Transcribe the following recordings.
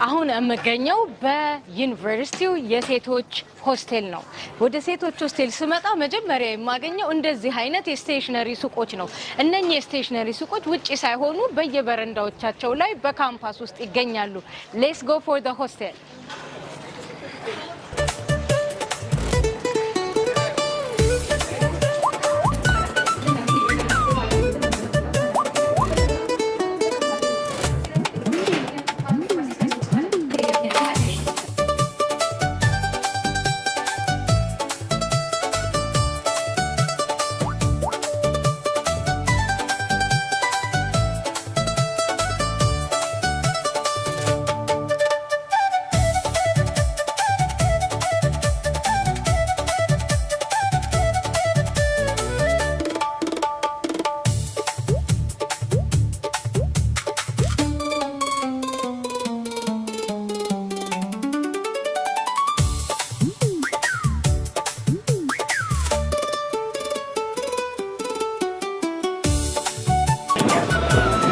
አሁን የምገኘው በዩኒቨርሲቲው የሴቶች ሆስቴል ነው። ወደ ሴቶች ሆስቴል ስመጣ መጀመሪያ የማገኘው እንደዚህ አይነት የስቴሽነሪ ሱቆች ነው። እነኚህ የስቴሽነሪ ሱቆች ውጪ ሳይሆኑ በየበረንዳዎቻቸው ላይ በካምፓስ ውስጥ ይገኛሉ። ሌትስ ጎ ፎር ዘ ሆስቴል።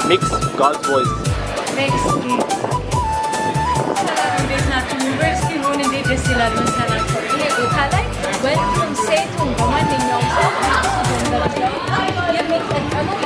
Mix God's voice. Mix. ዩኒቨርሲቲ ሆን እንዴት ደስ ይላል መሰላችሁ? ይሄ ቦታ ላይ ወንዱም ሴቱም በማንኛውም ሰው የሚጠቀመው